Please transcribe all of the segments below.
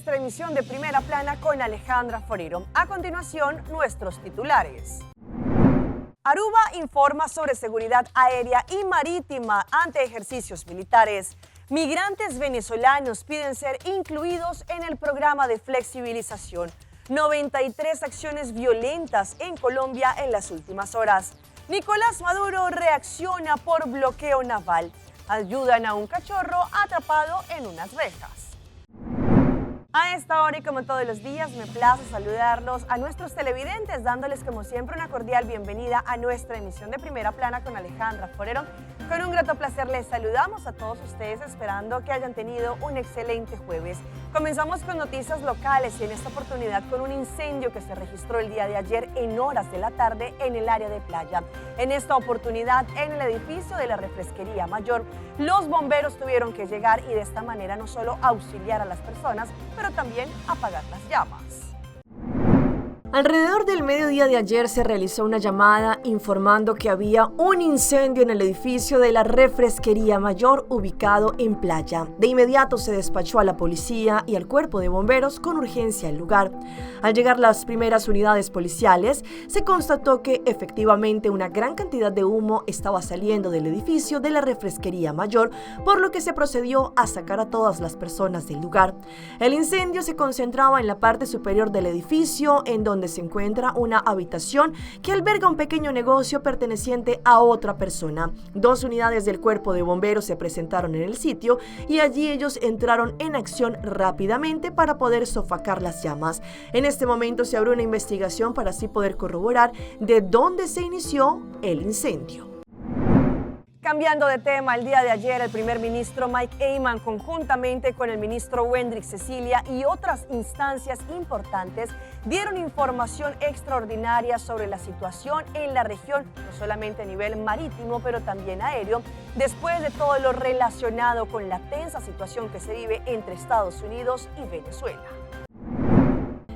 nuestra emisión de Primera Plana con Alejandra Forero. A continuación, nuestros titulares. Aruba informa sobre seguridad aérea y marítima ante ejercicios militares. Migrantes venezolanos piden ser incluidos en el programa de flexibilización. 93 acciones violentas en Colombia en las últimas horas. Nicolás Maduro reacciona por bloqueo naval. Ayudan a un cachorro atrapado en unas rejas. A esta hora y como todos los días me place saludarlos a nuestros televidentes, dándoles como siempre una cordial bienvenida a nuestra emisión de Primera Plana con Alejandra Forero. Con un grato placer les saludamos a todos ustedes, esperando que hayan tenido un excelente jueves. Comenzamos con noticias locales y en esta oportunidad con un incendio que se registró el día de ayer en horas de la tarde en el área de Playa. En esta oportunidad en el edificio de la Refresquería Mayor, los bomberos tuvieron que llegar y de esta manera no solo auxiliar a las personas, pero también apagar las llamas. Alrededor del mediodía de ayer se realizó una llamada informando que había un incendio en el edificio de la Refresquería Mayor ubicado en Playa. De inmediato se despachó a la policía y al cuerpo de bomberos con urgencia al lugar. Al llegar las primeras unidades policiales, se constató que efectivamente una gran cantidad de humo estaba saliendo del edificio de la Refresquería Mayor, por lo que se procedió a sacar a todas las personas del lugar. El incendio se concentraba en la parte superior del edificio, en donde se encuentra una habitación que alberga un pequeño negocio perteneciente a otra persona. 2 unidades del cuerpo de bomberos se presentaron en el sitio y allí ellos entraron en acción rápidamente para poder sofocar las llamas. En este momento se abrió una investigación para así poder corroborar de dónde se inició el incendio. Cambiando de tema, el día de ayer el primer ministro Mike Eyman, conjuntamente con el ministro Wendrick Cecilia y otras instancias importantes, dieron información extraordinaria sobre la situación en la región, no solamente a nivel marítimo, pero también aéreo, después de todo lo relacionado con la tensa situación que se vive entre Estados Unidos y Venezuela.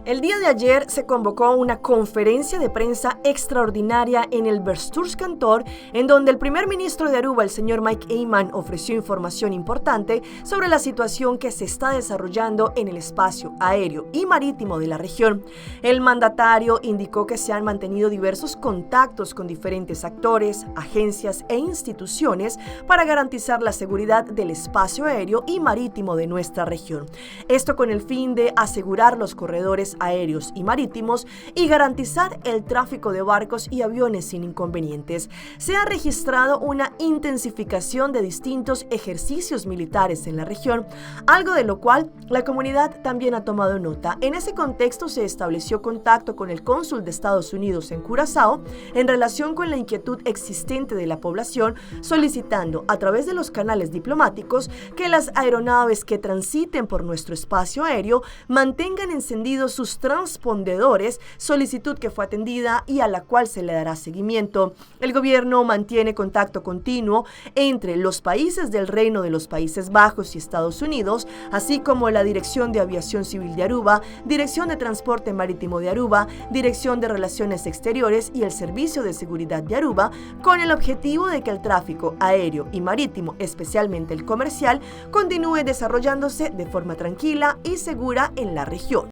El día de ayer se convocó una conferencia de prensa extraordinaria en el Bestuurskantoor, en donde el primer ministro de Aruba, el señor Mike Eyman, ofreció información importante sobre la situación que se está desarrollando en el espacio aéreo y marítimo de la región. El mandatario indicó que se han mantenido diversos contactos con diferentes actores, agencias e instituciones para garantizar la seguridad del espacio aéreo y marítimo de nuestra región. Esto con el fin de asegurar los corredores aéreos y marítimos y garantizar el tráfico de barcos y aviones sin inconvenientes. Se ha registrado una intensificación de distintos ejercicios militares en la región, algo de lo cual la comunidad también ha tomado nota. En ese contexto se estableció contacto con el cónsul de Estados Unidos en Curazao en relación con la inquietud existente de la población, solicitando a través de los canales diplomáticos que las aeronaves que transiten por nuestro espacio aéreo mantengan encendidos sus transpondedores, solicitud que fue atendida y a la cual se le dará seguimiento. El gobierno mantiene contacto continuo entre los países del Reino de los Países Bajos y Estados Unidos, así como la Dirección de Aviación Civil de Aruba, Dirección de Transporte Marítimo de Aruba, Dirección de Relaciones Exteriores y el Servicio de Seguridad de Aruba, con el objetivo de que el tráfico aéreo y marítimo, especialmente el comercial, continúe desarrollándose de forma tranquila y segura en la región.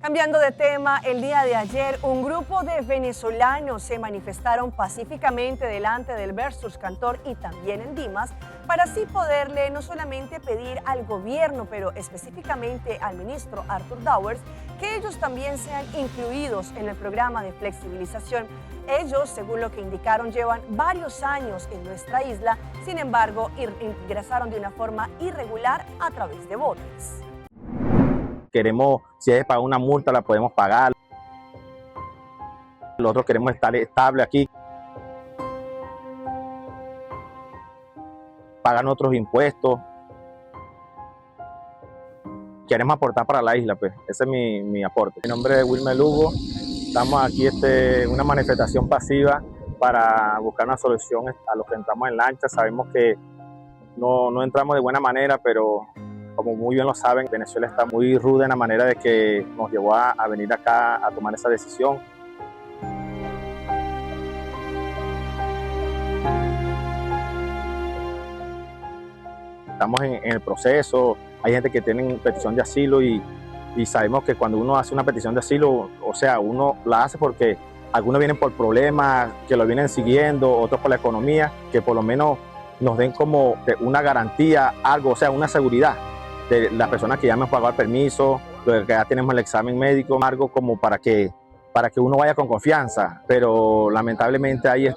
Cambiando de tema, el día de ayer un grupo de venezolanos se manifestaron pacíficamente delante del Bestuurskantoor y también en Dimas para así poderle no solamente pedir al gobierno, pero específicamente al ministro Arthur Dowers, que ellos también sean incluidos en el programa de flexibilización. Ellos, según lo que indicaron, llevan varios años en nuestra isla, sin embargo, ingresaron de una forma irregular a través de botes. Queremos, si es pagar una multa, la podemos pagar. Nosotros queremos estar estable aquí, pagar nuestros impuestos. Queremos aportar para la isla, pues. Ese es mi aporte. Mi nombre es Wilmer Lugo. Estamos aquí en una manifestación pasiva para buscar una solución a los que entramos en lancha. Sabemos que no entramos de buena manera, pero como muy bien lo saben, Venezuela está muy ruda en la manera de que nos llevó a venir acá a tomar esa decisión. Estamos en el proceso, hay gente que tiene petición de asilo y sabemos que cuando uno hace una petición de asilo, o sea, uno la hace porque algunos vienen por problemas, que lo vienen siguiendo, otros por la economía, que por lo menos nos den como una garantía, algo, o sea, una seguridad de las personas que ya me han pagado el permiso, que ya tenemos el examen médico, algo como para que uno vaya con confianza. Pero lamentablemente hay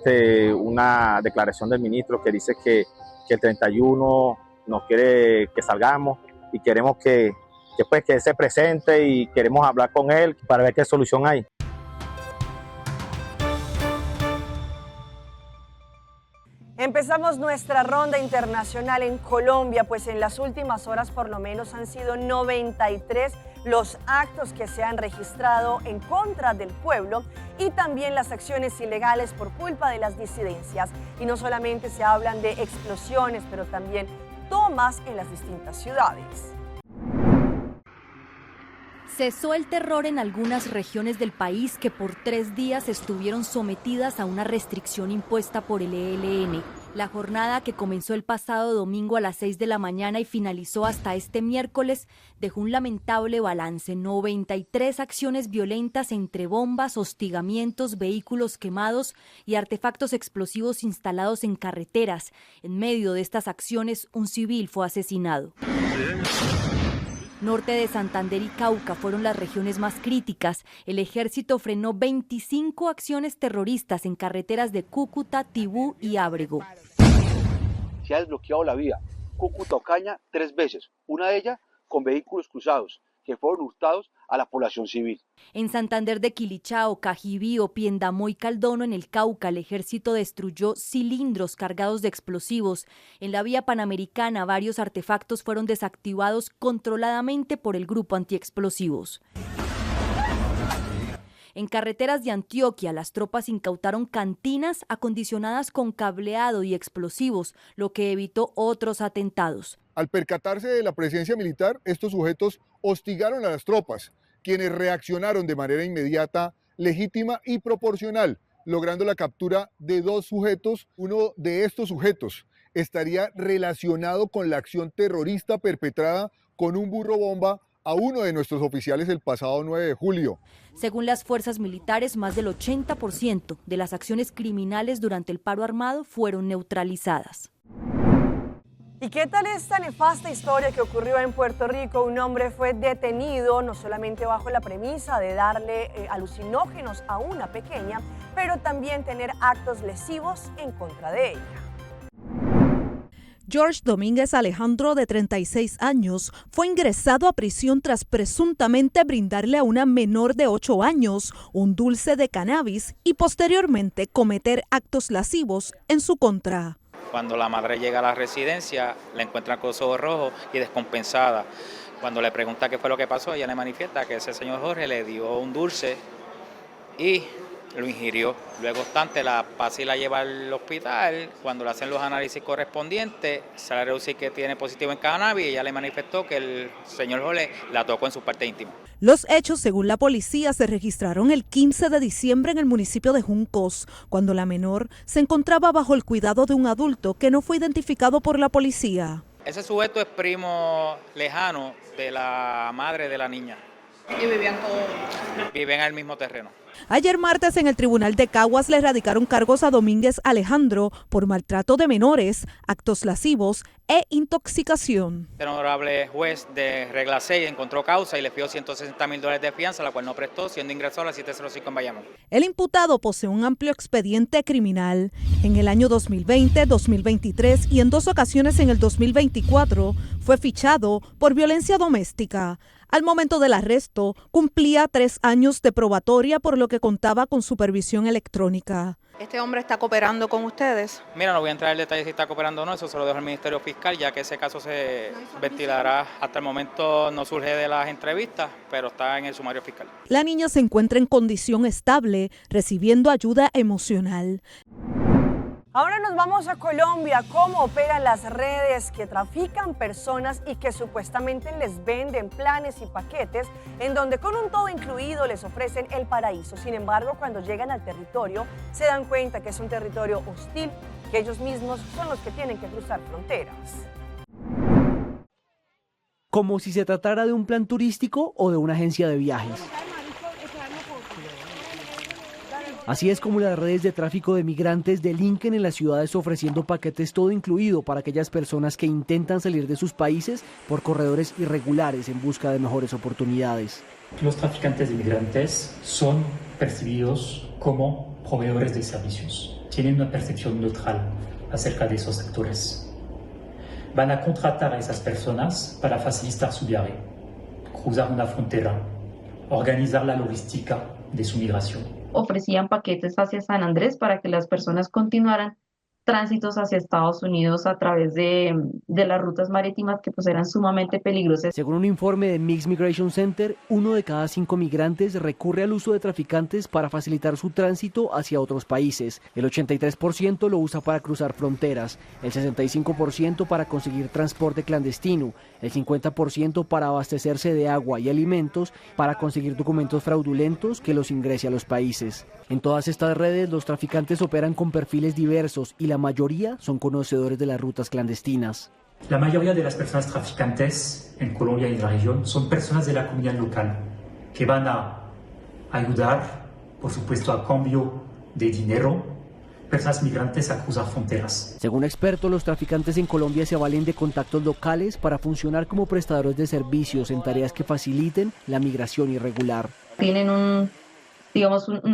una declaración del ministro que dice que el 31 nos quiere que salgamos y queremos que se presente y queremos hablar con él para ver qué solución hay. Empezamos nuestra ronda internacional en Colombia, pues en las últimas horas por lo menos han sido 93 los actos que se han registrado en contra del pueblo y también las acciones ilegales por culpa de las disidencias. Y no solamente se hablan de explosiones, pero también tomas en las distintas ciudades. Cesó el terror en algunas regiones del país que por 3 días estuvieron sometidas a una restricción impuesta por el ELN. La jornada, que comenzó el pasado domingo a las 6 de la mañana y finalizó hasta este miércoles, dejó un lamentable balance: 93 acciones violentas entre bombas, hostigamientos, vehículos quemados y artefactos explosivos instalados en carreteras. En medio de estas acciones, un civil fue asesinado. Norte de Santander y Cauca fueron las regiones más críticas. El ejército frenó 25 acciones terroristas en carreteras de Cúcuta, Tibú y Ábrego. Se ha desbloqueado la vía Cúcuta-Ocaña 3 veces, una de ellas con vehículos cruzados que fueron hurtados a la población civil. En Santander de Quilichao, Cajibío, Piendamó y Caldono, en el Cauca, el ejército destruyó cilindros cargados de explosivos. En la vía Panamericana, varios artefactos fueron desactivados controladamente por el grupo antiexplosivos. En carreteras de Antioquia, las tropas incautaron cantinas acondicionadas con cableado y explosivos, lo que evitó otros atentados. Al percatarse de la presencia militar, estos sujetos hostigaron a las tropas, quienes reaccionaron de manera inmediata, legítima y proporcional, logrando la captura de 2 sujetos. Uno de estos sujetos estaría relacionado con la acción terrorista perpetrada con un burro bomba a uno de nuestros oficiales el pasado 9 de julio. Según las fuerzas militares, más del 80% de las acciones criminales durante el paro armado fueron neutralizadas. ¿Y qué tal esta nefasta historia que ocurrió en Puerto Rico? Un hombre fue detenido no solamente bajo la premisa de darle alucinógenos a una pequeña, pero también tener actos lesivos en contra de ella. George Domínguez Alejandro, de 36 años, fue ingresado a prisión tras presuntamente brindarle a una menor de 8 años un dulce de cannabis y posteriormente cometer actos lascivos en su contra. Cuando la madre llega a la residencia, la encuentran con los ojos rojos y descompensada. Cuando le pregunta qué fue lo que pasó, ella le manifiesta que ese señor Jorge le dio un dulce y lo ingirió. Luego obstante, la pasa y la lleva al hospital. Cuando le hacen los análisis correspondientes, sale a reducir que tiene positivo en cannabis y ella le manifestó que el señor Jorge la tocó en su parte íntima. Los hechos, según la policía, se registraron el 15 de diciembre en el municipio de Juncos, cuando la menor se encontraba bajo el cuidado de un adulto que no fue identificado por la policía. Ese sujeto es primo lejano de la madre de la niña. ¿Y vivían todos? Viven en el mismo terreno. Ayer martes en el Tribunal de Caguas le radicaron cargos a Domínguez Alejandro por maltrato de menores, actos lascivos e intoxicación. El honorable juez de regla 6 encontró causa y le fijó $160,000 de fianza, la cual no prestó, siendo ingresado a la 705 en Bayamón. El imputado posee un amplio expediente criminal. En el año 2020, 2023 y en 2 ocasiones en el 2024 fue fichado por violencia doméstica. Al momento del arresto, cumplía 3 años de probatoria, por lo que contaba con supervisión electrónica. ¿Este hombre está cooperando con ustedes? Mira, no voy a entrar en detalle si está cooperando o no, eso se lo dejo al Ministerio Fiscal, ya que ese caso se ventilará. Hasta el momento no surge de las entrevistas, pero está en el sumario fiscal. La niña se encuentra en condición estable, recibiendo ayuda emocional. Ahora nos vamos a Colombia. ¿Cómo operan las redes que trafican personas y que supuestamente les venden planes y paquetes en donde con un todo incluido les ofrecen el paraíso? Sin embargo, cuando llegan al territorio se dan cuenta que es un territorio hostil, que ellos mismos son los que tienen que cruzar fronteras. como si se tratara de un plan turístico o de una agencia de viajes. Así es como las redes de tráfico de migrantes delinquen en las ciudades ofreciendo paquetes todo incluido para aquellas personas que intentan salir de sus países por corredores irregulares en busca de mejores oportunidades. Los traficantes de migrantes son percibidos como proveedores de servicios. Tienen una percepción neutral acerca de esos actores. Van a contratar a esas personas para facilitar su viaje, cruzar una frontera, organizar la logística de su migración. Ofrecían paquetes hacia San Andrés para que las personas continuaran tránsitos hacia Estados Unidos a través de las rutas marítimas que pues eran sumamente peligrosas. Según un informe de Mixed Migration Center, 1 de cada 5 migrantes recurre al uso de traficantes para facilitar su tránsito hacia otros países. El 83% lo usa para cruzar fronteras, el 65% para conseguir transporte clandestino, el 50% para abastecerse de agua y alimentos, para conseguir documentos fraudulentos que los ingrese a los países. En todas estas redes, los traficantes operan con perfiles diversos y la mayoría son conocedores de las rutas clandestinas. La mayoría de las personas traficantes en Colombia y en la región son personas de la comunidad local que van a ayudar, por supuesto, a cambio de dinero, personas migrantes a cruzar fronteras. Según expertos, los traficantes en Colombia se valen de contactos locales para funcionar como prestadores de servicios en tareas que faciliten la migración irregular. Tienen un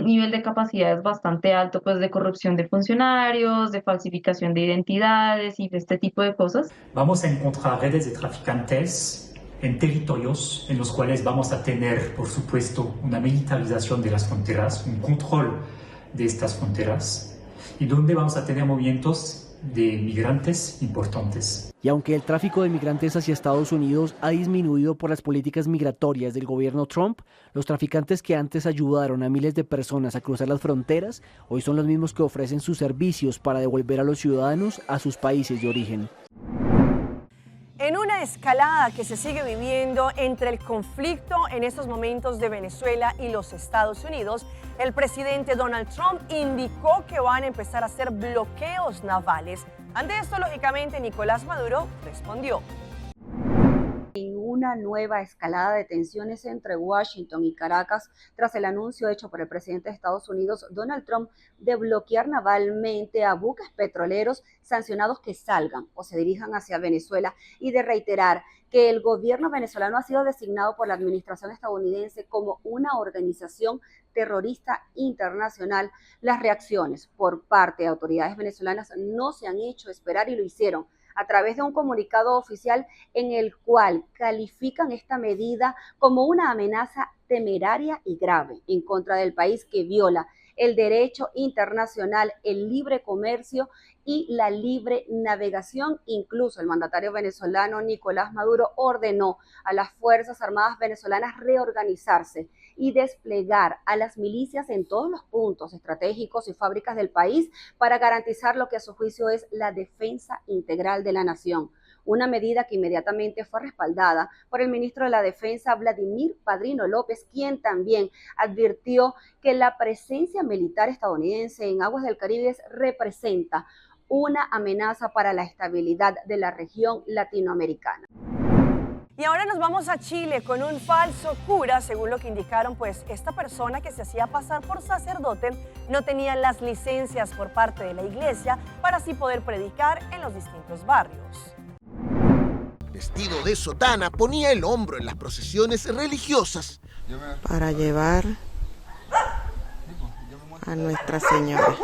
nivel de capacidades bastante alto, pues de corrupción de funcionarios, de falsificación de identidades y de este tipo de cosas. Vamos a encontrar redes de traficantes en territorios en los cuales vamos a tener, por supuesto, una militarización de las fronteras, un control de estas fronteras, y donde vamos a tener movimientos de migrantes importantes. Y aunque el tráfico de migrantes hacia Estados Unidos ha disminuido por las políticas migratorias del gobierno Trump, los traficantes que antes ayudaron a miles de personas a cruzar las fronteras, hoy son los mismos que ofrecen sus servicios para devolver a los ciudadanos a sus países de origen. En una escalada que se sigue viviendo entre el conflicto en estos momentos de Venezuela y los Estados Unidos, el presidente Donald Trump indicó que van a empezar a hacer bloqueos navales. Ante esto, lógicamente, Nicolás Maduro respondió. Una nueva escalada de tensiones entre Washington y Caracas tras el anuncio hecho por el presidente de Estados Unidos, Donald Trump, de bloquear navalmente a buques petroleros sancionados que salgan o se dirijan hacia Venezuela y de reiterar que el gobierno venezolano ha sido designado por la administración estadounidense como una organización terrorista internacional. Las reacciones por parte de autoridades venezolanas no se han hecho esperar y lo hicieron a través de un comunicado oficial en el cual califican esta medida como una amenaza temeraria y grave en contra del país que viola el derecho internacional, el libre comercio y la libre navegación. Incluso el mandatario venezolano Nicolás Maduro ordenó a las Fuerzas Armadas venezolanas reorganizarse y desplegar a las milicias en todos los puntos estratégicos y fábricas del país para garantizar lo que a su juicio es la defensa integral de la nación. Una medida que inmediatamente fue respaldada por el ministro de la Defensa, Vladimir Padrino López, quien también advirtió que la presencia militar estadounidense en aguas del Caribe representa una amenaza para la estabilidad de la región latinoamericana. Y ahora nos vamos a Chile con un falso cura. Según lo que indicaron, pues esta persona que se hacía pasar por sacerdote no tenía las licencias por parte de la iglesia para así poder predicar en los distintos barrios. Vestido de sotana, ponía el hombro en las procesiones religiosas para llevar a Nuestra Señora.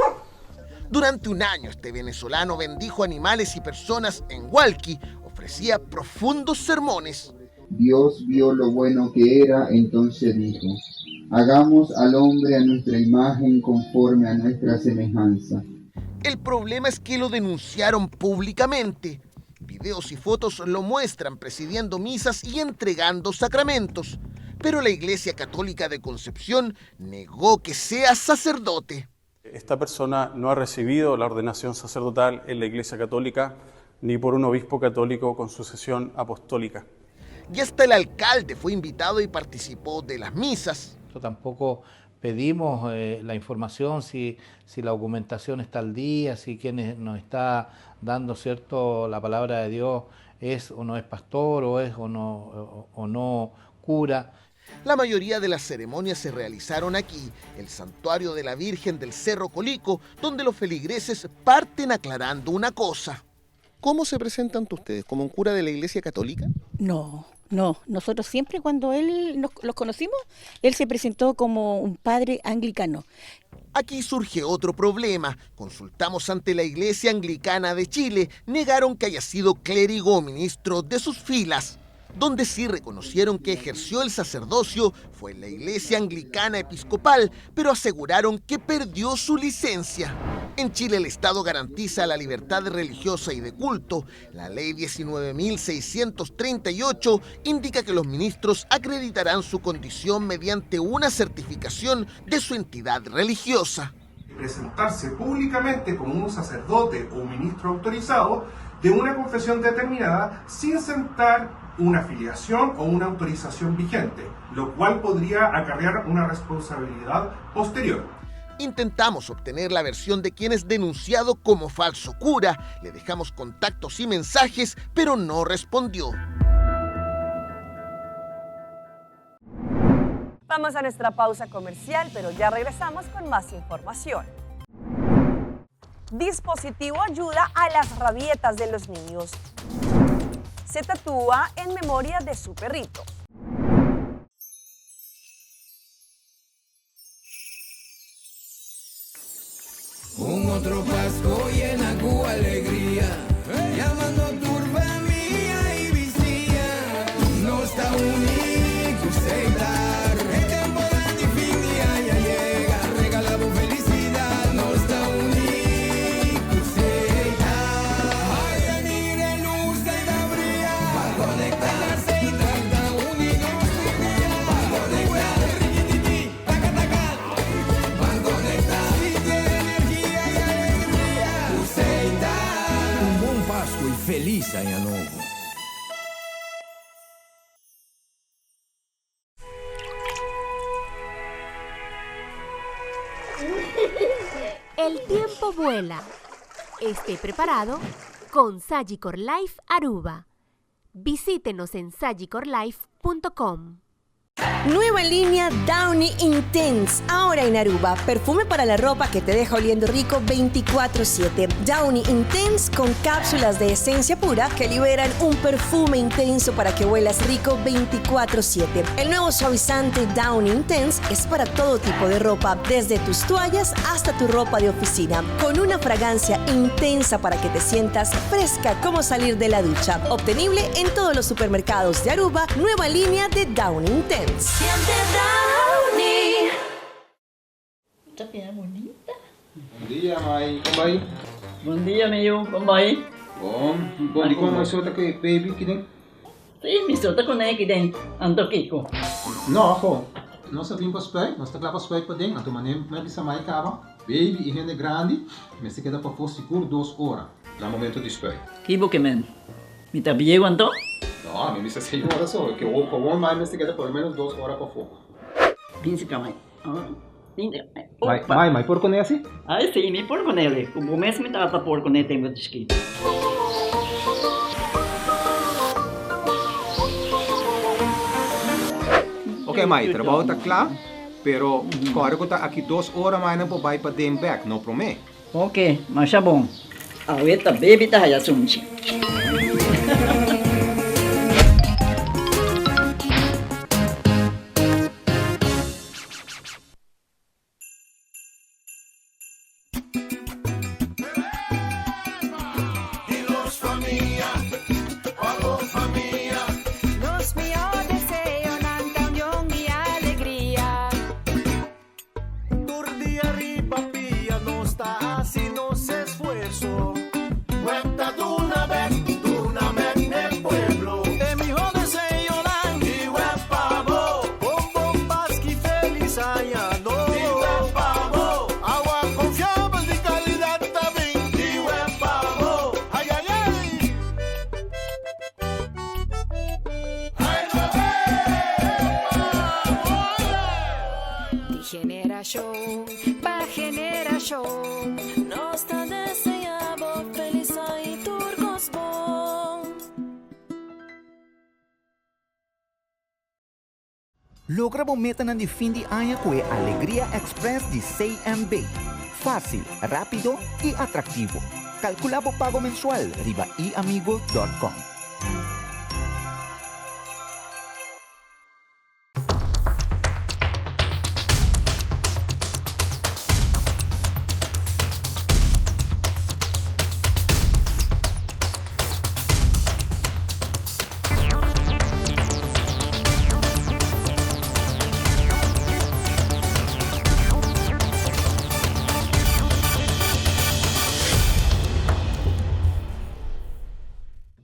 Durante un año, este venezolano bendijo animales y personas en Hualqui, ofrecía profundos sermones. Dios vio lo bueno que era, entonces dijo: hagamos al hombre a nuestra imagen conforme a nuestra semejanza. El problema es que lo denunciaron públicamente. Videos y fotos lo muestran presidiendo misas y entregando sacramentos, pero la Iglesia Católica de Concepción negó que sea sacerdote. Esta persona no ha recibido la ordenación sacerdotal en la Iglesia Católica ni por un obispo católico con sucesión apostólica. Y hasta el alcalde fue invitado y participó de las misas. Tampoco pedimos la información, si la documentación está al día, si quien nos está dando, ¿cierto?, la palabra de Dios es o no es pastor, o es o no cura. La mayoría de las ceremonias se realizaron aquí, el santuario de la Virgen del Cerro Colico, donde los feligreses parten aclarando una cosa. ¿Cómo se presentan ustedes? ¿Como un cura de la Iglesia Católica? No. Nosotros siempre cuando los conocimos, él se presentó como un padre anglicano. Aquí surge otro problema. Consultamos ante la Iglesia Anglicana de Chile, negaron que haya sido clérigo o ministro de sus filas. Donde sí reconocieron que ejerció el sacerdocio fue en la Iglesia Anglicana Episcopal, pero aseguraron que perdió su licencia. En Chile el Estado garantiza la libertad religiosa y de culto. La ley 19.638 indica que los ministros acreditarán su condición mediante una certificación de su entidad religiosa. Presentarse públicamente como un sacerdote o un ministro autorizado de una confesión determinada sin sentar una afiliación o una autorización vigente, lo cual podría acarrear una responsabilidad posterior. Intentamos obtener la versión de quien es denunciado como falso cura. Le dejamos contactos y mensajes, pero no respondió. Vamos a nuestra pausa comercial, pero ya regresamos con más información. Dispositivo ayuda a las rabietas de los niños. Se tatúa en memoria de su perrito. Un otro Pasco llena cu alegría, llamando turba mía y vicía, no está único aceitar, el tiempo de difinidad ya llega, regalamos felicidad, no está único aceitar, ay, mire luz de la bría, va a conectarse y trata único aceitar, va a conectar, riquititi, taca, taca, va a conectar. Y feliz año nuevo. El tiempo vuela. Esté preparado con Sagicor Life Aruba. Visítenos en sagicorlife.com. Nueva línea Downy Intense, ahora en Aruba. Perfume para la ropa que te deja oliendo rico 24/7. Downy Intense con cápsulas de esencia pura que liberan un perfume intenso para que huelas rico 24/7. El nuevo suavizante Downy Intense es para todo tipo de ropa, desde tus toallas hasta tu ropa de oficina, con una fragancia intensa para que te sientas fresca como salir de la ducha. Obtenible en todos los supermercados de Aruba. Nueva línea de Downy Intense. Siente Downy. Esta piedra bonita. Bom dia, Mai. Como vai? Bom dia, meu. Como vai? Bom. Bom, di ko may suota kay baby kidin? Sim, me suota ko na kidin. Anto kiko. No, ako. Nós sabemos passport, nós temos passport para dentro. Então, manem, mas bisa mai kaba. Baby e rende grande, mas se queda para for seguro 2 horas. No momento de espera. Kibo que men. Me tá biego anto? No, me dice 6 horas só, que o como mais se queda por menos 2 horas para fogo. Pinse kamay. Mai, porco não é assim? Ah, sim, me porco nele. O mês me trata porco nele, tem muito escrito. Ok, Mai, trabalho está claro, pero agora que está aqui 2 horas mais não pode para dem back, não promete? Ok, mas tá bom. Ahorita baby tá já sunchi. Generación pa' generación, nos está deseando feliz y turcos bon. Logra a meta de fim de ano com a Alegria Express de CMB. Fácil, rápido e atractivo. Calcula o pago mensual riba iamigo.com.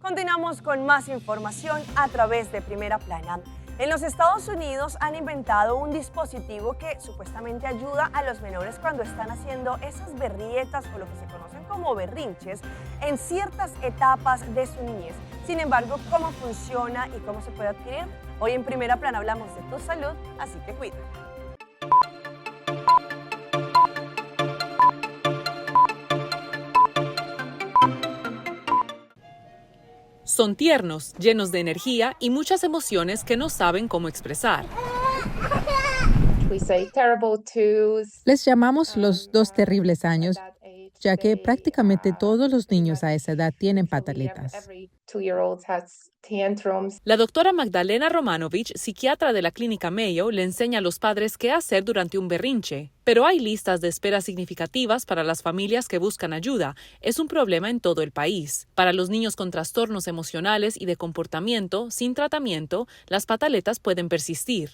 Continuamos con más información a través de Primera Plana. En los Estados Unidos han inventado un dispositivo que supuestamente ayuda a los menores cuando están haciendo esas berrietas o lo que se conocen como berrinches en ciertas etapas de su niñez. Sin embargo, ¿cómo funciona y cómo se puede adquirir? Hoy en Primera Plana hablamos de tu salud, así que cuídate. Son tiernos, llenos de energía y muchas emociones que no saben cómo expresar. Les llamamos los 2 terribles años, ya que prácticamente todos los niños a esa edad tienen pataletas. La doctora Magdalena Romanovich, psiquiatra de la clínica Mayo, le enseña a los padres qué hacer durante un berrinche. Pero hay listas de espera significativas para las familias que buscan ayuda. Es un problema en todo el país. Para los niños con trastornos emocionales y de comportamiento, sin tratamiento, las pataletas pueden persistir.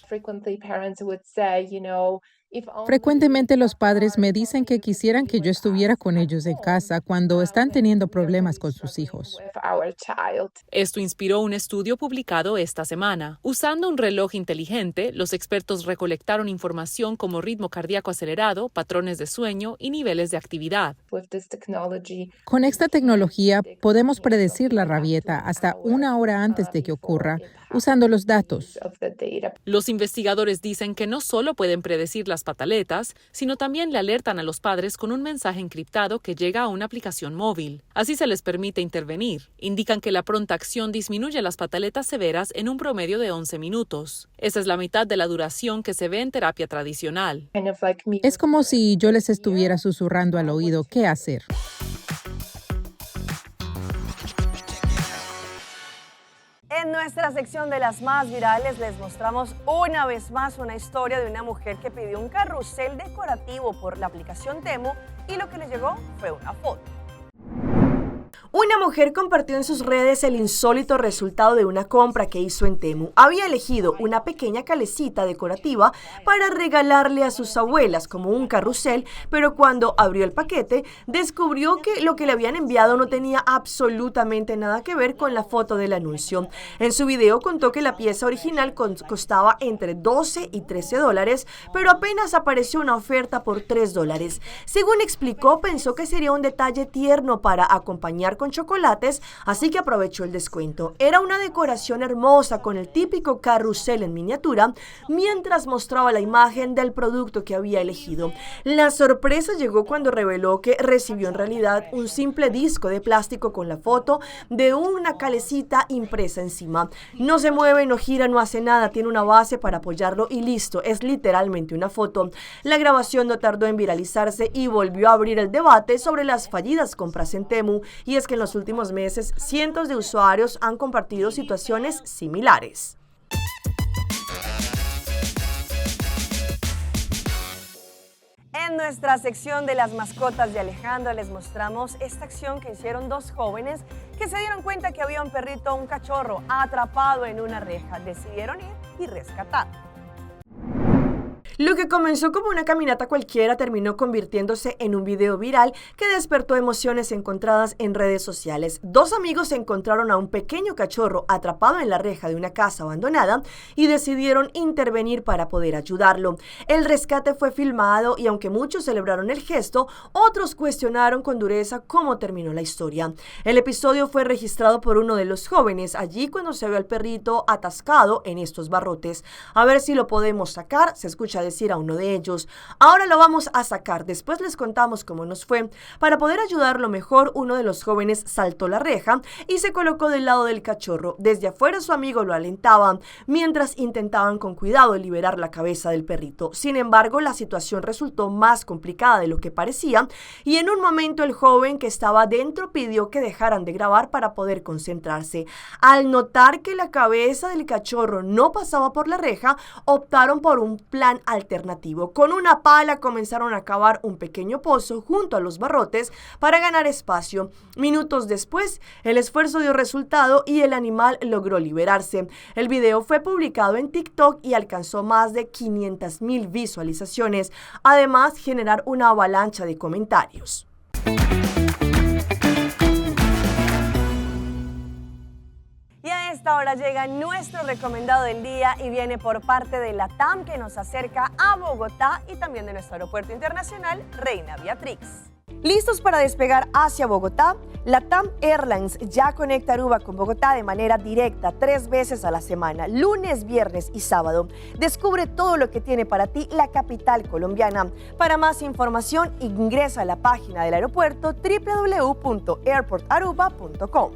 Frecuentemente los padres me dicen que quisieran que yo estuviera con ellos en casa cuando están teniendo problemas con sus hijos. Esto inspiró un estudio publicado esta semana. Usando un reloj inteligente, los expertos recolectaron información como ritmo cardíaco acelerado, patrones de sueño y niveles de actividad. Con esta tecnología podemos predecir la rabieta hasta 1 hora antes de que ocurra, usando los datos. Los investigadores dicen que no solo pueden predecir las pataletas, sino también le alertan a los padres con un mensaje encriptado que llega a una aplicación móvil. Así se les permite intervenir. Indican que la pronta acción disminuye las pataletas severas en un promedio de 11 minutos. Esa es la mitad de la duración que se ve en terapia tradicional. Es como si yo les estuviera susurrando al oído qué hacer. En nuestra sección de las más virales les mostramos una vez más una historia de una mujer que pidió un carrusel decorativo por la aplicación Temu y lo que le llegó fue una foto. Una mujer compartió en sus redes el insólito resultado de una compra que hizo en Temu. Había elegido una pequeña calecita decorativa para regalarle a sus abuelas como un carrusel, pero cuando abrió el paquete, descubrió que lo que le habían enviado no tenía absolutamente nada que ver con la foto del anuncio. En su video contó que la pieza original costaba entre 12 y 13 dólares, pero apenas apareció una oferta por 3 dólares. Según explicó, pensó que sería un detalle tierno para acompañar con chocolates, así que aprovechó el descuento. Era una decoración hermosa con el típico carrusel en miniatura, mientras mostraba la imagen del producto que había elegido. La sorpresa llegó cuando reveló que recibió en realidad un simple disco de plástico con la foto de una calecita impresa encima. No se mueve, no gira, no hace nada, tiene una base para apoyarlo y listo, es literalmente una foto. La grabación no tardó en viralizarse y volvió a abrir el debate sobre las fallidas compras en Temu, y es que en los últimos meses cientos de usuarios han compartido situaciones similares. En nuestra sección de las mascotas de Alejandra les mostramos esta acción que hicieron 2 jóvenes que se dieron cuenta que había un perrito, un cachorro, atrapado en una reja. Decidieron ir y rescatarlo. Lo que comenzó como una caminata cualquiera terminó convirtiéndose en un video viral que despertó emociones encontradas en redes sociales. 2 amigos encontraron a un pequeño cachorro atrapado en la reja de una casa abandonada y decidieron intervenir para poder ayudarlo. El rescate fue filmado y aunque muchos celebraron el gesto, otros cuestionaron con dureza cómo terminó la historia. El episodio fue registrado por uno de los jóvenes allí cuando se ve al perrito atascado en estos barrotes. A ver si lo podemos sacar, se escucha decir a uno de ellos: ahora lo vamos a sacar, después les contamos cómo nos fue. Para poder ayudarlo mejor, uno de los jóvenes saltó la reja y se colocó del lado del cachorro. Desde afuera su amigo lo alentaba, mientras intentaban con cuidado liberar la cabeza del perrito. Sin embargo, la situación resultó más complicada de lo que parecía, y en un momento el joven que estaba dentro pidió que dejaran de grabar para poder concentrarse. Al notar que la cabeza del cachorro no pasaba por la reja, optaron por un plan alternativo. Con una pala comenzaron a cavar un pequeño pozo junto a los barrotes para ganar espacio. Minutos después, el esfuerzo dio resultado y el animal logró liberarse. El video fue publicado en TikTok y alcanzó más de 500,000 visualizaciones, además generar una avalancha de comentarios. Y a esta hora llega nuestro recomendado del día y viene por parte de LATAM, que nos acerca a Bogotá y también de nuestro aeropuerto internacional Reina Beatriz. ¿Listos para despegar hacia Bogotá? LATAM Airlines ya conecta Aruba con Bogotá de manera directa 3 veces a la semana, lunes, viernes y sábado. Descubre todo lo que tiene para ti la capital colombiana. Para más información, ingresa a la página del aeropuerto www.airportaruba.com.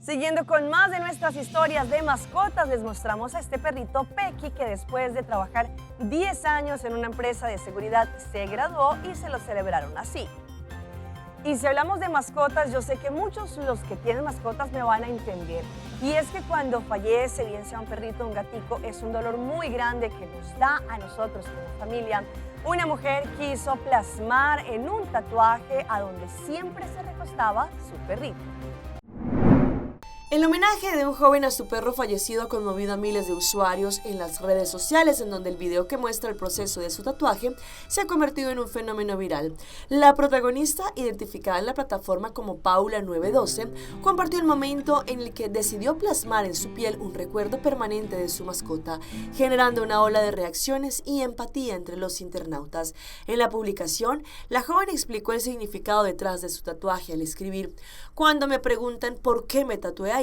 Siguiendo con más de nuestras historias de mascotas, les mostramos a este perrito Pequi, que después de trabajar 10 años en una empresa de seguridad se graduó y se lo celebraron así. Y si hablamos de mascotas, yo sé que muchos los que tienen mascotas me van a entender. Y es que cuando fallece, bien sea un perrito o un gatico, es un dolor muy grande que nos da a nosotros como familia. Una mujer quiso plasmar en un tatuaje a donde siempre se recostaba su perrito. El homenaje de un joven a su perro fallecido ha conmovido a miles de usuarios en las redes sociales, en donde el video que muestra el proceso de su tatuaje se ha convertido en un fenómeno viral. La protagonista, identificada en la plataforma como Paula912, compartió el momento en el que decidió plasmar en su piel un recuerdo permanente de su mascota, generando una ola de reacciones y empatía entre los internautas. En la publicación, la joven explicó el significado detrás de su tatuaje al escribir: cuando me preguntan por qué me tatué ahí,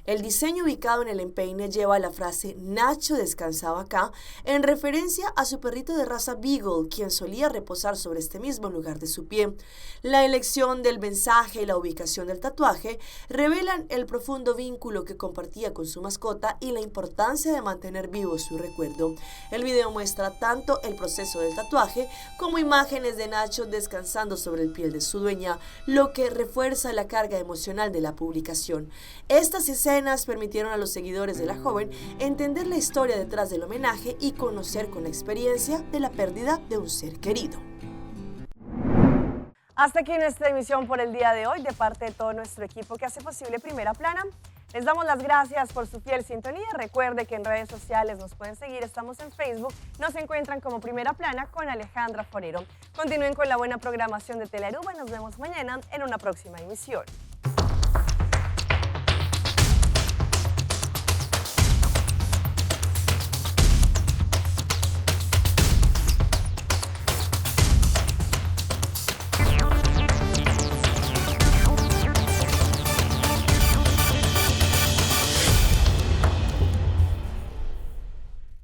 el diseño ubicado en el empeine lleva la frase "Nacho descansaba acá", en referencia a su perrito de raza Beagle, quien solía reposar sobre este mismo lugar de su pie. La elección del mensaje y la ubicación del tatuaje revelan el profundo vínculo que compartía con su mascota y la importancia de mantener vivo su recuerdo. El video muestra tanto el proceso del tatuaje como imágenes de Nacho descansando sobre el piel de su dueña, lo que refuerza la carga emocional de la publicación. Estas escenas permitieron a los seguidores de la joven entender la historia detrás del homenaje y conocer con la experiencia de la pérdida de un ser querido. Hasta aquí nuestra emisión por el día de hoy, de parte de todo nuestro equipo que hace posible Primera Plana. Les damos las gracias por su fiel sintonía. Recuerde que en redes sociales nos pueden seguir, estamos en Facebook, nos encuentran como Primera Plana con Alejandra Forero. Continúen con la buena programación de Telearuba y nos vemos mañana en una próxima emisión.